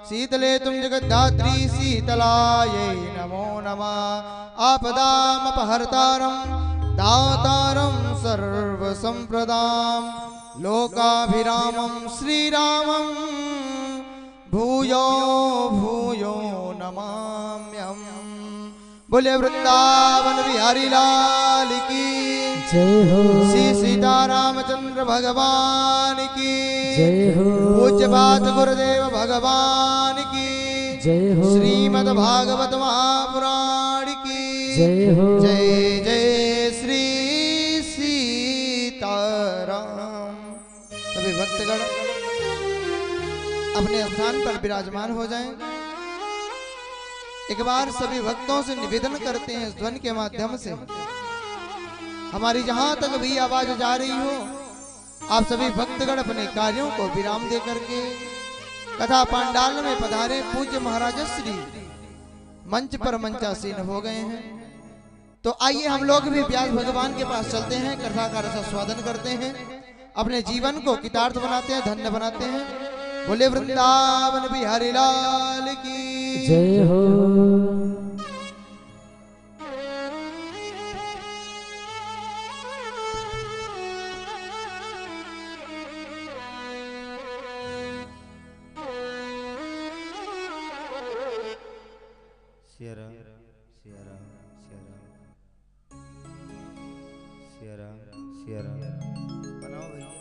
शीतले तुम जगद्धात्री शीतलायै नमो नमः। आपदामपहर्तारं दातारं सर्वसंप्रदां लोकाभिरामं श्रीरामं भूयो भूयो नमाम्यहम्। बोले वृंदावन बिहारी लाल की जय हो। श्री सीतारामचंद्र भगवान की जय हो। पूज्य बात गुरुदेव भगवान की जय हो। श्रीमद् भागवत महापुराण की जय हो। जय जय श्री सीताराम। सभी भक्तगण अपने स्थान पर विराजमान हो जाएं। एक बार सभी भक्तों से निवेदन करते हैं इस ध्वनि के माध्यम से, हमारी जहां तक भी आवाज जा रही हो आप सभी भक्तगण अपने कार्यों को विराम दे करके कथा पांडाल में पधारे पूज्य महाराज श्री मंच पर मंचासीन हो गए हैं। तो आइए हम लोग भी व्यास भगवान के पास चलते हैं, कथा का रसास्वादन करते हैं, अपने जीवन को कितार्थ बनाते हैं, धन्य बनाते हैं। बोले वृंदावन बिहारी लाल की जय हो। बनाओ भैया।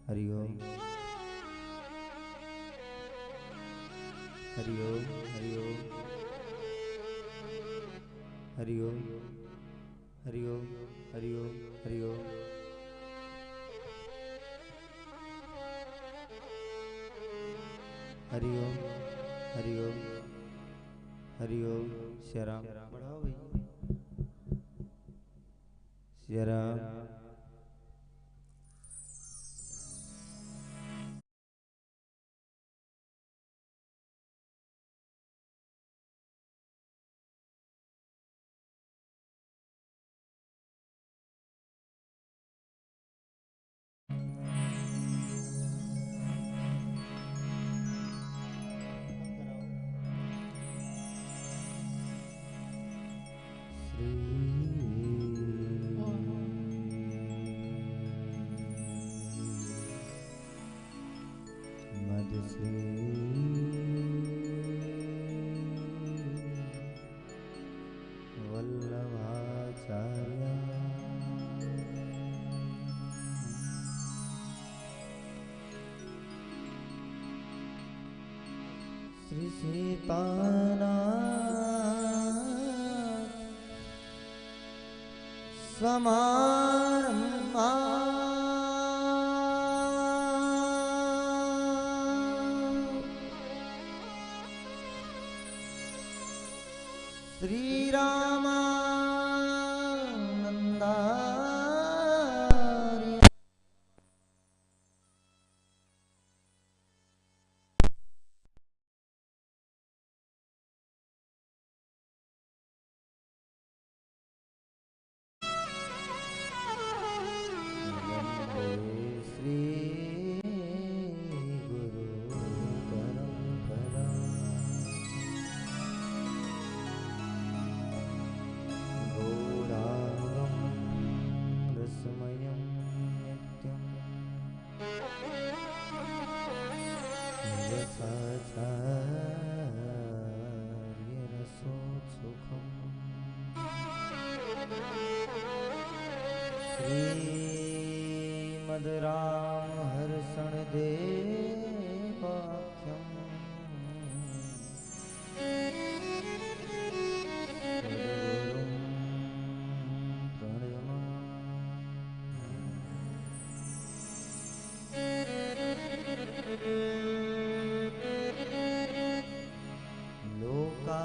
हरिओम हरिओम हरिओम हरिओम हरिओम हरिओम हरिओम हरिओम हरिओम हरिओम श्याराम बढ़ाओ भैया श्याराम श्री सीतानाथ समारमा श्री रामानंदा श्रीमद्राम हर्षण देवाख्यम लोका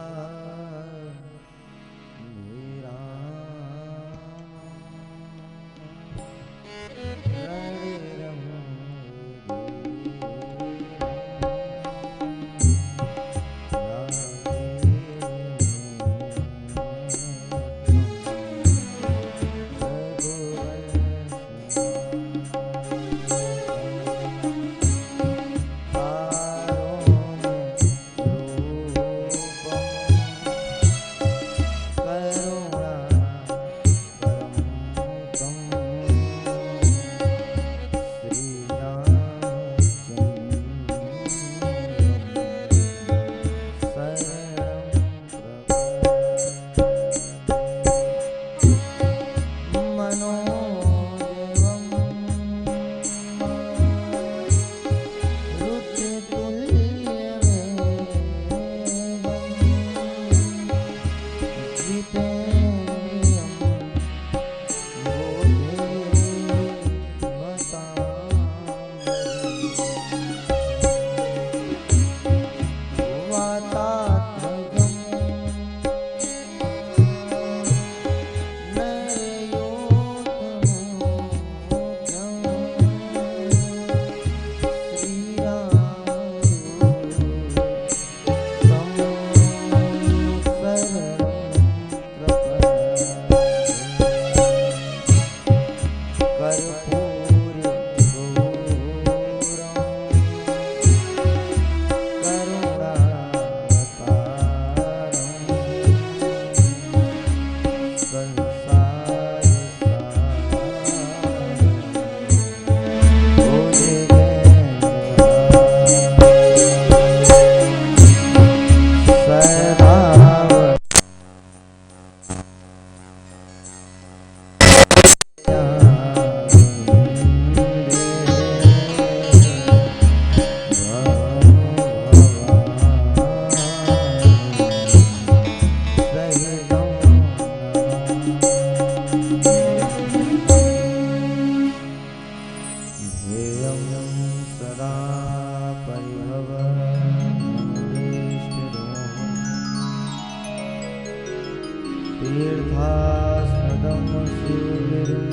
तीर्थास्पदं शिवगिरिं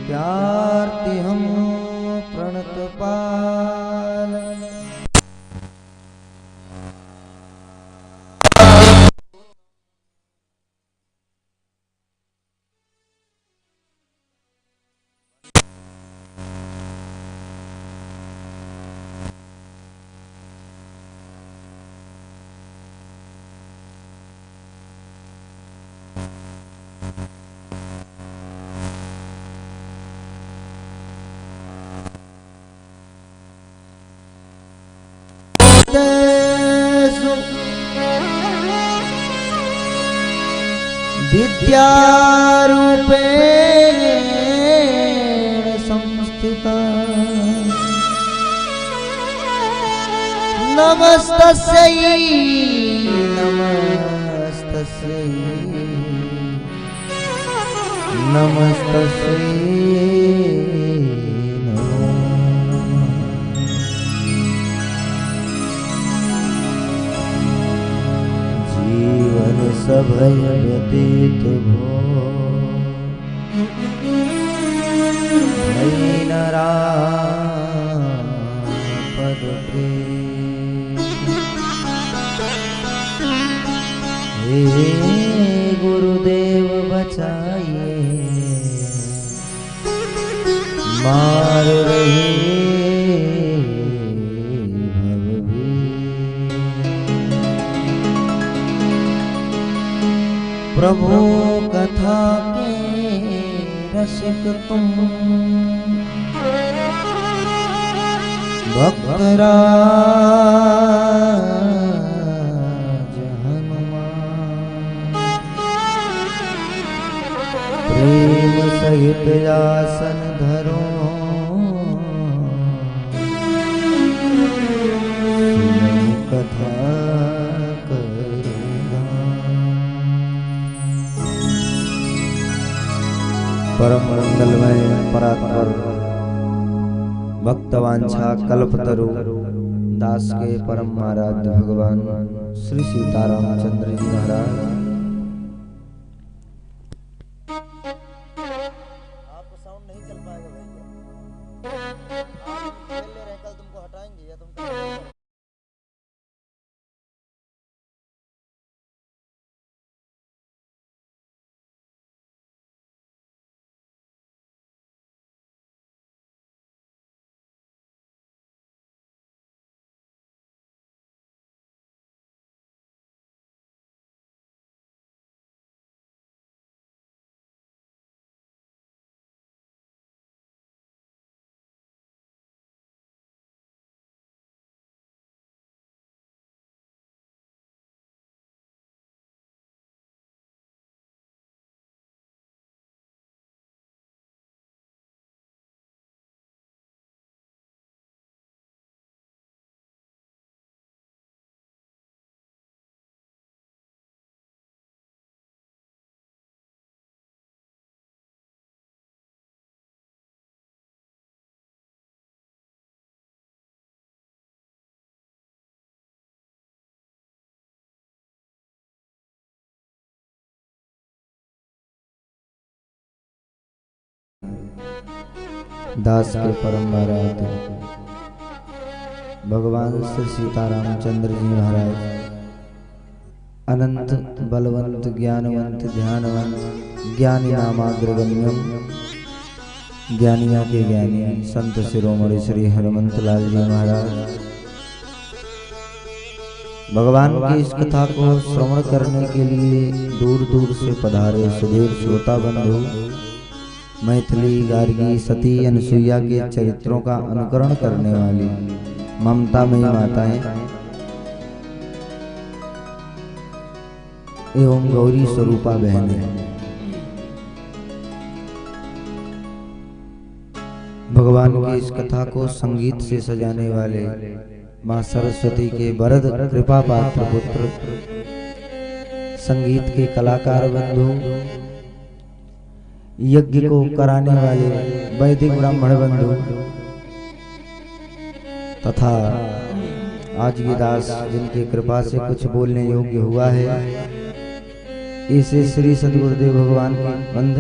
भृत्यार्तिहं प्रणतपाल विद्यारूपेण संस्थिता नमस्तस्यै नमस्तस्यै नमस्तस्यै जीवन सभय व्यतीत भो पद प्रेम हे गुरुदेव बचाइए मार रहे प्रभु कथा के रसिक तुम भक्तराज हनुमान प्रेम सहित आसन धरो कथा परम मंगलमय परात्पर भक्तवांछा कल्पतरु दास के परम आराध्य भगवान श्री सीतारामचंद्र जी महाराज आपको साउंड नहीं चल पाएगा भैया आप खेल ले रहे कल तुमको हटाएंगे या तुम दास के परम आराध्य भगवान श्री सीतारामचंद्र जी महाराज अनंत बलवंत ज्ञानवंत ध्यानवंत ज्ञानी नामाग्रगण्यम ज्ञानियों के ज्ञानी संत शिरोमणि श्री हनुमंत लाल जी महाराज भगवान की इस कथा को श्रवण करने के लिए दूर दूर से पधारे सुधीर श्रोता बंधु मैथिली गार्गी सती अनसुईया के चरित्रों का अनुकरण करने वाली ममतामयी माताएं एवं गौरी स्वरूपा बहनें भगवान की इस कथा को संगीत से सजाने वाले मां सरस्वती के वरद कृपा पात्र पुत्र संगीत के कलाकार बंधु यज्ञ को कराने वाले वैदिक ब्राह्मण बंधु तथा आज ये दास जिनकी कृपा से कुछ बोलने योग्य हुआ है, इसे श्री सद्गुरुदेव भगवान के बंद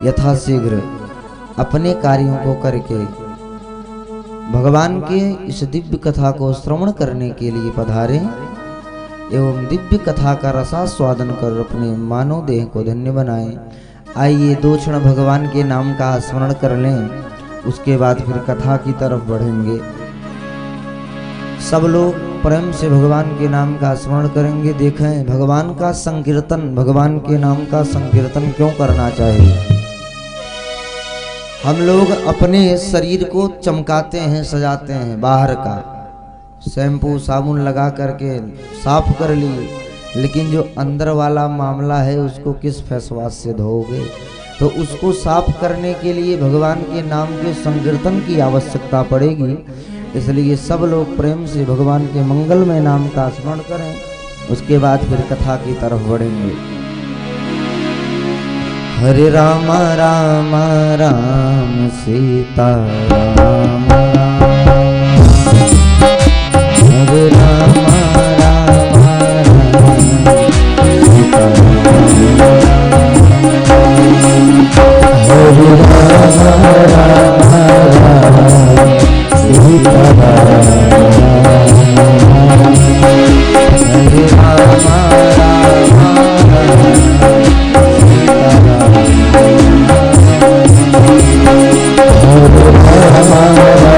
यथाशीघ्र अपने कार्यों को करके भगवान के इस दिव्य कथा को श्रवण करने के लिए पधारें एवं दिव्य कथा का रसास्वादन कर अपने मानव देह को धन्य बनाएं। आइए 2 क्षण भगवान के नाम का स्मरण कर लें, उसके बाद फिर कथा की तरफ बढ़ेंगे। सब लोग प्रेम से भगवान के नाम का स्मरण करेंगे। देखें भगवान का संकीर्तन, भगवान के नाम का संकीर्तन क्यों करना चाहिए। हम लोग अपने शरीर को चमकाते हैं, सजाते हैं, बाहर का शैम्पू साबुन लगा करके साफ कर लिए, लेकिन जो अंदर वाला मामला है उसको किस फेस वॉश से धोओगे। तो उसको साफ करने के लिए भगवान के नाम के संकीर्तन की आवश्यकता पड़ेगी। इसलिए सब लोग प्रेम से भगवान के मंगलमय नाम का स्मरण करें, उसके बाद फिर कथा की तरफ बढ़ेंगे। हरे राम राम राम सीता राम, हरे राम राम राम सीता राम, हरे राम राम राम सीता राम, हरे राम राम राम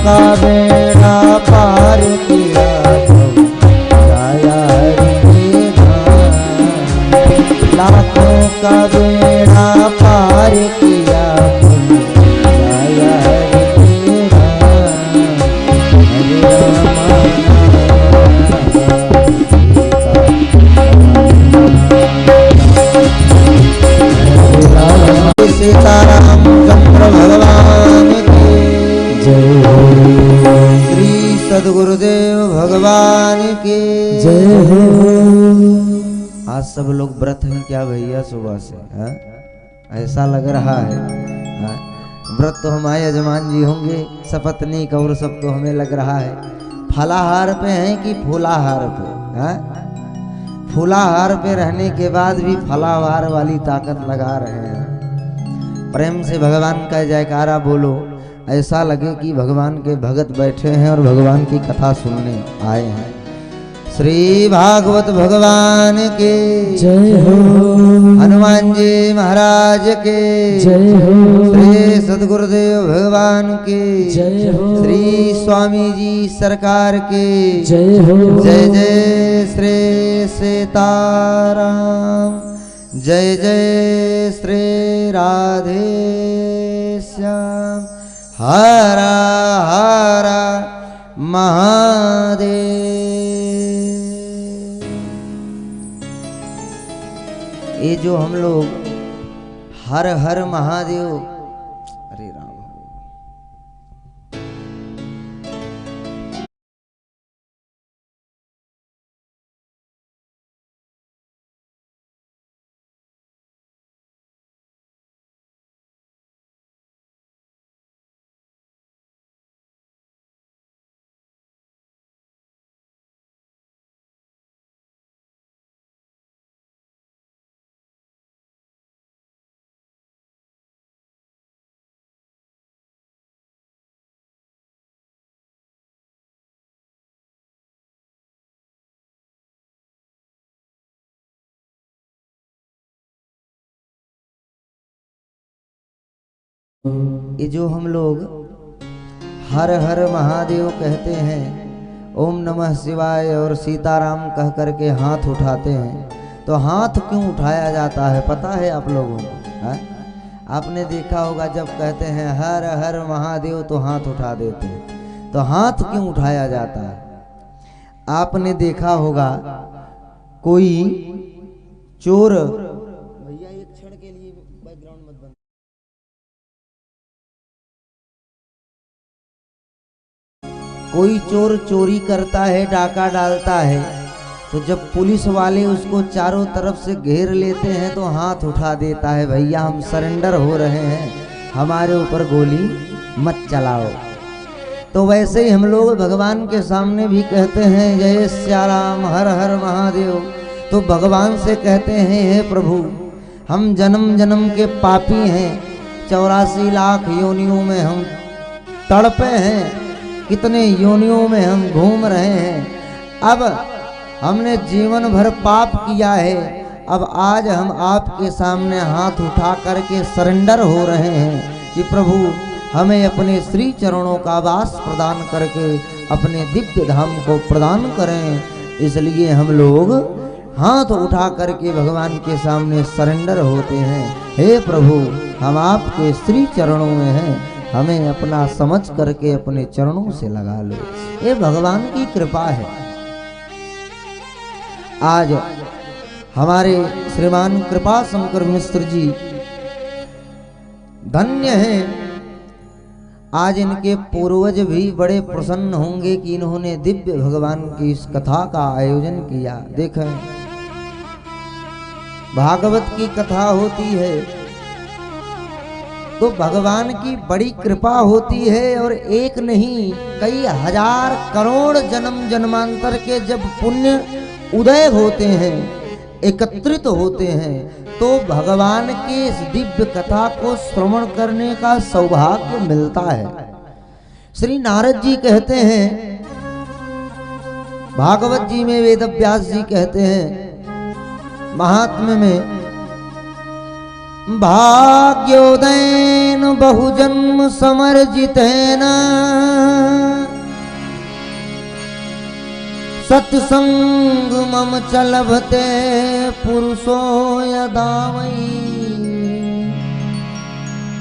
का बेड़ा पार किया तुम जाया हरि के धाम। लाखों का बेड़ा पार किया तुम जाया हरि के धाम। हरे राम सीताराम चंद्र भगवान की जय हो श्री सद्गुरुदेव भगवान की जय हो। आज सब लोग व्रत हैं क्या भैया सुबह से है? ऐसा लग रहा है हाँ? व्रत तो हमारे यजमान जी होंगे, सपत्नी और सब तो हमें लग रहा है फलाहार पे हैं कि फूलाहार पे है? फूलाहार पे रहने के बाद भी फलाहार वाली ताकत लगा रहे हैं। प्रेम से भगवान का जयकारा बोलो, ऐसा लगे कि भगवान के भगत बैठे हैं और भगवान की कथा सुनने आए हैं। श्री भागवत भगवान के जय हो। हनुमान जी महाराज के जय हो। श्री सद्गुरुदेव भगवान के जय हो। श्री स्वामी जी सरकार के जय हो। जय जय श्री सीताराम जय जय श्री राधे श्याम हर हर महादेव। ये जो हम लोग हर हर महादेव, अरे राम, ये जो हम लोग हर हर महादेव कहते हैं, ओम नमः शिवाय और सीताराम कह करके हाथ उठाते हैं, तो हाथ क्यों उठाया जाता है पता है आप लोगों को? आपने देखा होगा जब कहते हैं हर हर महादेव तो हाथ उठा देते हैं, तो हाथ क्यों उठाया जाता है? आपने देखा होगा कोई चोर, भैया एक क्षण के लिए बैकग्राउंड मत बंद, कोई चोर चोरी करता है, डाका डालता है, तो जब पुलिस वाले उसको चारों तरफ से घेर लेते हैं तो हाथ उठा देता है, भैया हम सरेंडर हो रहे हैं, हमारे ऊपर गोली मत चलाओ। तो वैसे ही हम लोग भगवान के सामने भी कहते हैं जय श्याराम हर हर महादेव, तो भगवान से कहते हैं हे प्रभु हम जन्म जन्म के पापी हैं, 84 लाख योनियों में हम तड़पे हैं, कितने योनियों में हम घूम रहे हैं, अब हमने जीवन भर पाप किया है, अब आज हम आपके सामने हाथ उठा करके सरेंडर हो रहे हैं कि प्रभु हमें अपने श्री चरणों का वास प्रदान करके अपने दिव्य धाम को प्रदान करें। इसलिए हम लोग हाथ उठा करके भगवान के सामने सरेंडर होते हैं, हे प्रभु हम आपके श्री चरणों में हैं, हमें अपना समझ करके अपने चरणों से लगा लो। ये भगवान की कृपा है। आज हमारे श्रीमान कृपा शंकर मिश्र जी धन्य हैं, आज इनके पूर्वज भी बड़े प्रसन्न होंगे कि इन्होंने दिव्य भगवान की इस कथा का आयोजन किया। देखें भागवत की कथा होती है तो भगवान की बड़ी कृपा होती है, और एक नहीं कई हजार करोड़ जन्म जन्मांतर के जब पुण्य उदय होते हैं, एकत्रित होते हैं, तो भगवान के इस दिव्य कथा को श्रवण करने का सौभाग्य मिलता है। श्री नारद जी कहते हैं, भागवत जी में वेद व्यास जी कहते हैं, महात्म्य में भाग्योदयन बहुजन्म समर्जितेन सत्संग मम चलभते पुरुषो यदा मयि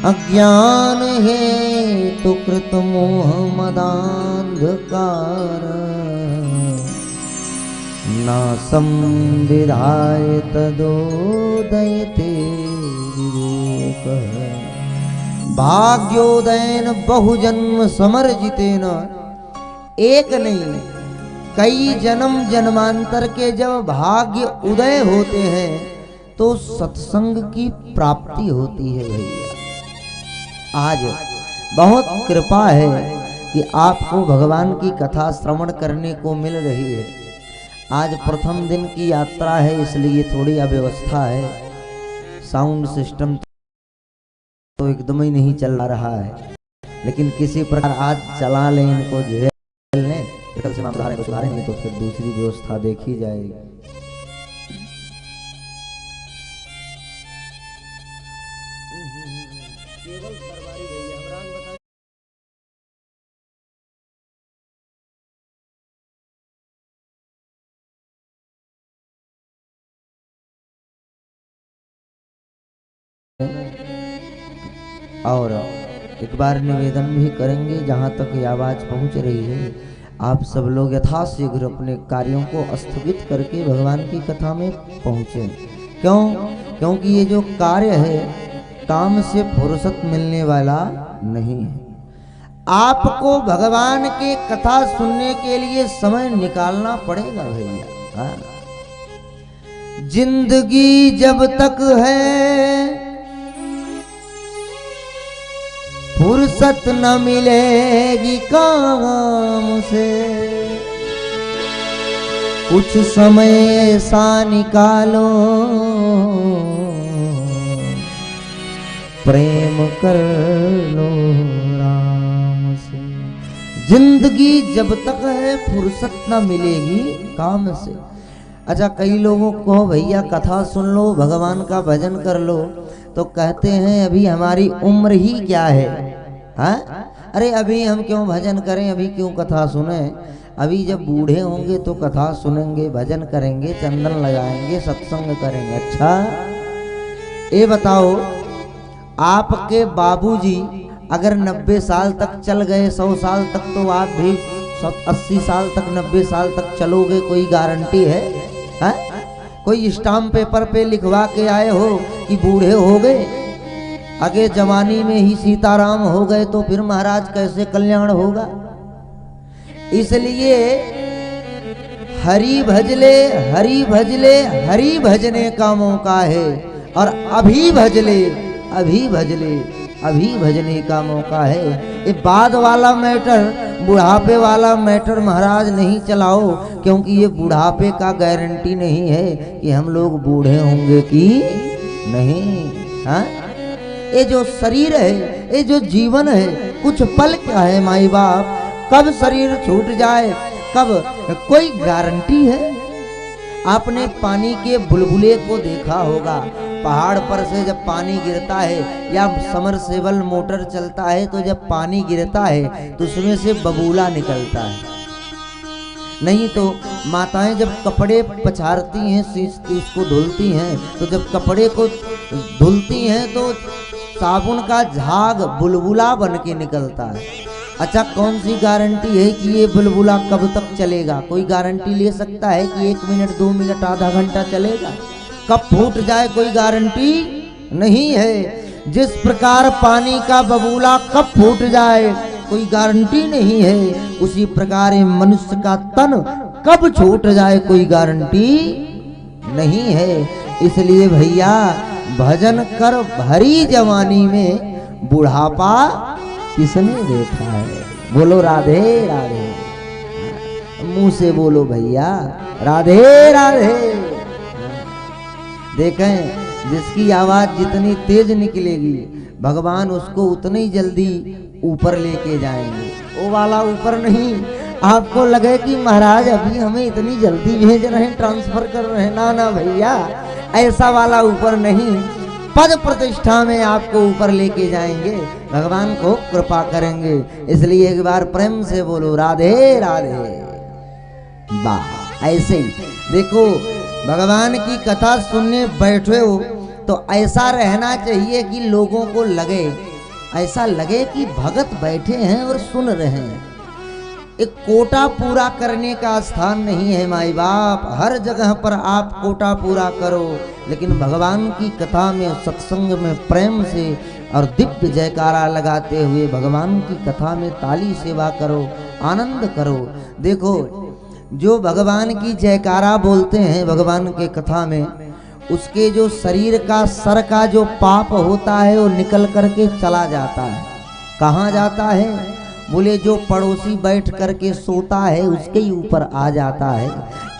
अज्ञान हेतु कृत मोह मदांधकार न संविधाय तदोदयते विवेक। भाग्योदयन बहुजन्म समर्जितेन, एक नहीं कई जन्म जन्मांतर के जब भाग्य उदय होते हैं तो सत्संग की प्राप्ति होती है। भैया आज बहुत कृपा है कि आपको भगवान की कथा श्रवण करने को मिल रही है। आज प्रथम दिन की यात्रा है इसलिए थोड़ी अव्यवस्था है, साउंड सिस्टम तो एकदम ही नहीं चल रहा है, लेकिन किसी प्रकार आज चला लें, इनको झेल लें, कल से मामला सुधारें, नहीं तो फिर दूसरी व्यवस्था देखी जाएगी। और एक बार निवेदन भी करेंगे, जहाँ तक ये आवाज़ पहुँच रही है आप सब लोग यथाशीघ्र अपने कार्यों को स्थगित करके भगवान की कथा में पहुँचे। क्यों? क्योंकि ये जो कार्य है काम से फुर्सत मिलने वाला नहीं है। आपको भगवान के कथा सुनने के लिए समय निकालना पड़ेगा भैया। हाँ, जिंदगी जब तक है फुर्सत न मिलेगी काम से, कुछ समय ऐसा निकालो प्रेम कर लो राम से। जिंदगी जब तक है फुर्सत न मिलेगी काम से। अच्छा, कई लोगों को भैया कथा सुन लो, भगवान का भजन कर लो, तो कहते हैं अभी हमारी उम्र ही क्या है। हाँ, अरे अभी हम क्यों भजन करें, अभी क्यों कथा सुने, अभी जब बूढ़े होंगे तो कथा सुनेंगे, भजन करेंगे, चंदन लगाएंगे, सत्संग करेंगे। अच्छा ये बताओ, आपके बाबूजी अगर 90 साल तक चल गए, 100 साल तक, तो आप भी 80 साल तक 90 साल तक चलोगे? कोई गारंटी है? हा? कोई स्टाम्प पेपर पे लिखवा के आए हो कि बूढ़े हो गए, आगे जवानी में ही सीताराम हो गए, तो फिर महाराज कैसे कल्याण होगा? इसलिए हरि भजले हरि भजले हरि भजने का मौका है, और अभी भजले अभी भजले अभी भजने का मौका है। ये बाद वाला मैटर, बुढ़ापे वाला मैटर महाराज नहीं चलाओ, क्योंकि ये बुढ़ापे का गारंटी नहीं है कि हम लोग बूढ़े होंगे कि नहीं। हाँ, ये जो शरीर है, ये जो जीवन है, कुछ पल क्या है माई बाप, कब शरीर छूट जाए, कब, कोई गारंटी है? आपने पानी के बुलबुले को देखा होगा, पहाड़ पर से जब पानी गिरता है या समरसेबल मोटर चलता है, तो जब पानी गिरता है तो उसमें से बबूला निकलता है। नहीं तो माताएं जब कपड़े पछाड़ती हैं, सींचती, उसको धुलती हैं, तो जब कपड़े को धुलती हैं तो साबुन का झाग बुलबुला बन के निकलता है। अच्छा, कौन सी गारंटी है कि ये बुलबुला कब तक चलेगा? कोई गारंटी ले सकता है कि 1 मिनट, 2 मिनट, आधा घंटा चलेगा? कब फूट जाए कोई गारंटी नहीं है। जिस प्रकार पानी का बबूला कब फूट जाए कोई गारंटी नहीं है, उसी प्रकार मनुष्य का तन कब छूट जाए कोई गारंटी नहीं है। इसलिए भैया भजन कर भरी जवानी में बुढ़ापा किसने देखा है? बोलो राधे राधे, मुंह से बोलो भैया राधे राधे। देखें, जिसकी आवाज जितनी तेज निकलेगी भगवान उसको उतनी ही जल्दी ऊपर लेके जाएंगे। वो वाला ऊपर नहीं, आपको लगे कि महाराज अभी हमें इतनी जल्दी भेज रहे हैं, ट्रांसफर कर रहे हैं, ना ना भैया, ऐसा वाला ऊपर नहीं। पद प्रतिष्ठा में आपको ऊपर लेके जाएंगे, भगवान को कृपा करेंगे। इसलिए एक बार प्रेम से बोलो राधे राधे। वाह, ऐसे ही देखो भगवान की कथा सुनने बैठे हो तो ऐसा रहना चाहिए कि लोगों को लगे, ऐसा लगे कि भगत बैठे हैं और सुन रहे हैं। एक कोटा पूरा करने का स्थान नहीं है माई बाप, हर जगह पर आप कोटा पूरा करो, लेकिन भगवान की कथा में सत्संग में प्रेम से और दिव्य जयकारा लगाते हुए भगवान की कथा में ताली सेवा करो, आनंद करो। देखो जो भगवान की जयकारा बोलते हैं भगवान के कथा में, उसके जो शरीर का सर का जो पाप होता है वो निकल करके चला जाता है। कहाँ जाता है? बोले जो पड़ोसी बैठ करके सोता है उसके ही ऊपर आ जाता है।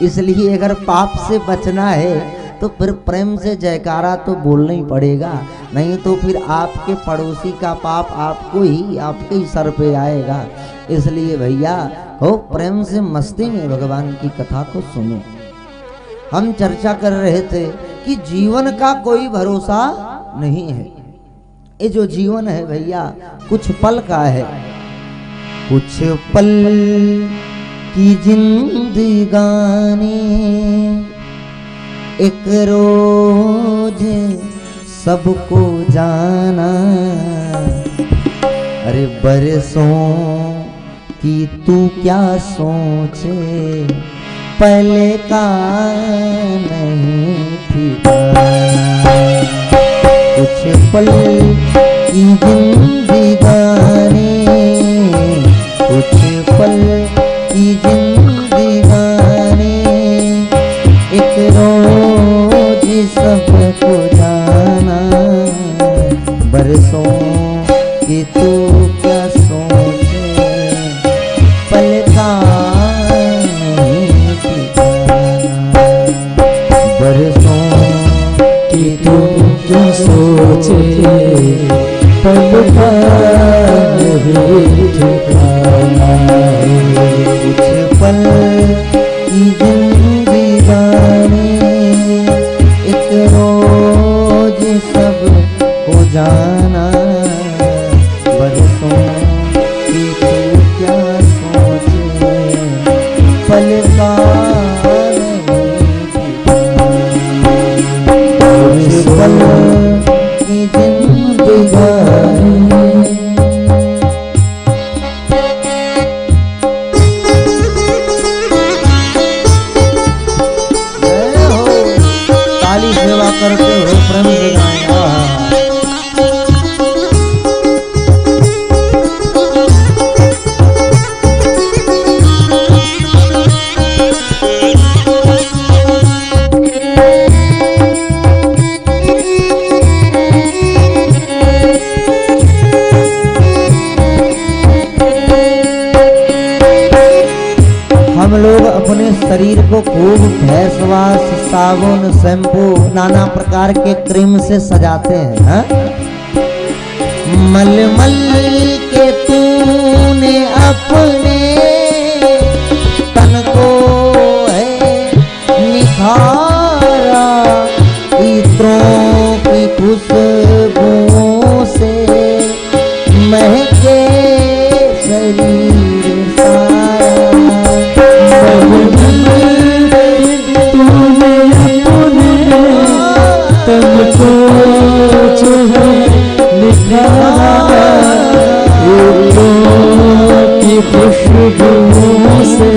इसलिए अगर पाप से बचना है तो फिर प्रेम से जयकारा तो बोलना ही पड़ेगा, नहीं तो फिर आपके पड़ोसी का पाप आपको ही, आपके ही सर पे आएगा। इसलिए भैया हो प्रेम से मस्ती में भगवान की कथा को सुनो। हम चर्चा कर रहे थे कि जीवन का कोई भरोसा नहीं है। ये जो जीवन है भैया कुछ पल का है, कुछ पल की जिंदगानी, एक रोज सबको जाना, अरे बरसों की तू क्या सोचे, पहले का नहीं ठिकाना। कुछ पल की जिंदगानी, कुछ पल की जिंदगानी, एक रोज सबको जाना, बरसों की तू क्या सोचे, पल का नहीं ठिकाना। बरसों की तू जो सोचे, पल का नहीं ठिकाना। कुछ पल की जिंदगानी, एक रोज सब को जाना, बरसों की तू क्या सोचे, पल का नहीं ठिकाना। कुछ पल की जिंदगानी। सेवा करते हो प्रेम से गाएं। हम लोग अपने शरीर को खूब फेस वॉश, साबुन, शैम्पू, नाना प्रकार के क्रीम से सजाते हैं, हा? मलमल के तूने अपने तन को है निखारा, इत्रों की खुशबुओं से महके शरीर सारा। तूने अपने तन को जो है निखारा, की खुशबुओं से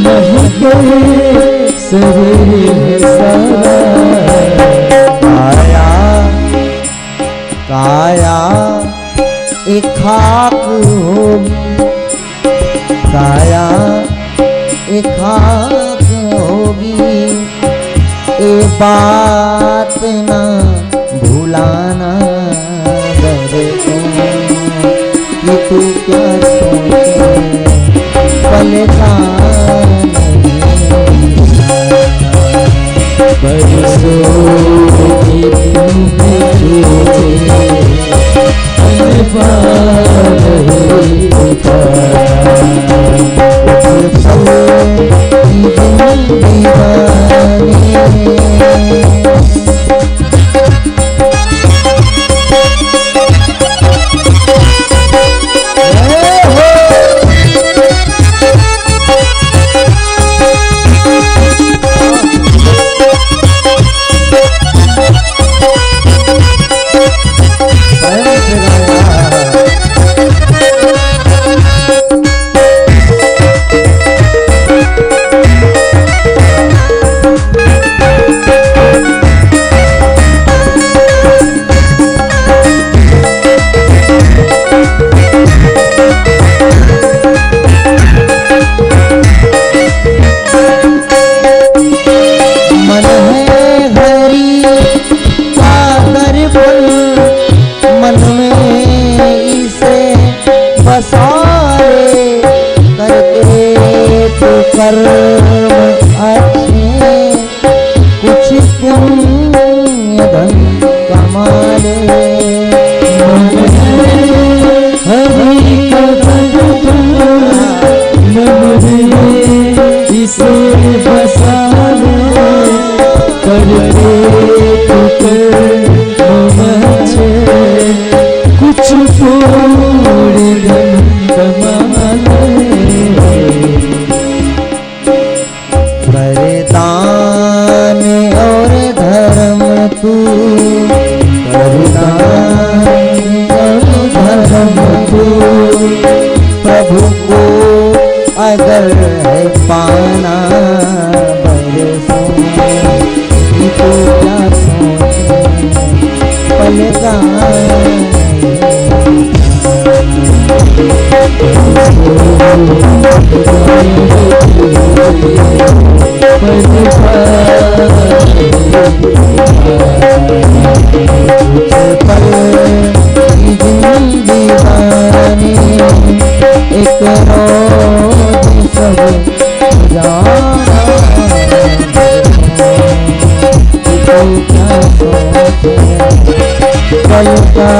महके शरीर सारा। काया काया एक खाक होगी, काया एक खाक होगी, ए बात ना भुलाना, बरसों कि तू क्या सोचे, पल का नहीं, बरसों कि तुम सोचे, पल हरि का भगता मन में इसे बसा ले करते पुकार मचे कुछ थोड़े धन कमा ले वरदान और धर्म तू वरदान और धर्म तू प्रभु को अगर है पाना बरसों तो क्या सोचे पलका एक रोज सब जाना तो क्या सोचे कल का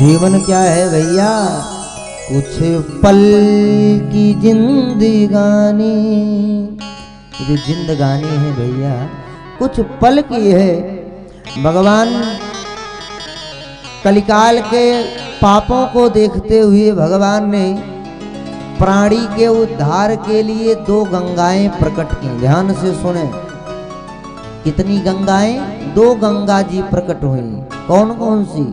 जीवन क्या है भैया? कुछ पल की जिंदगानी, जो जिंदगानी है भैया कुछ पल की है। भगवान कलिकाल के पापों को देखते हुए भगवान ने प्राणी के उद्धार के लिए 2 गंगाएं प्रकट की। ध्यान से सुने, कितनी गंगाएं? 2 गंगा जी प्रकट हुई। कौन कौन सी?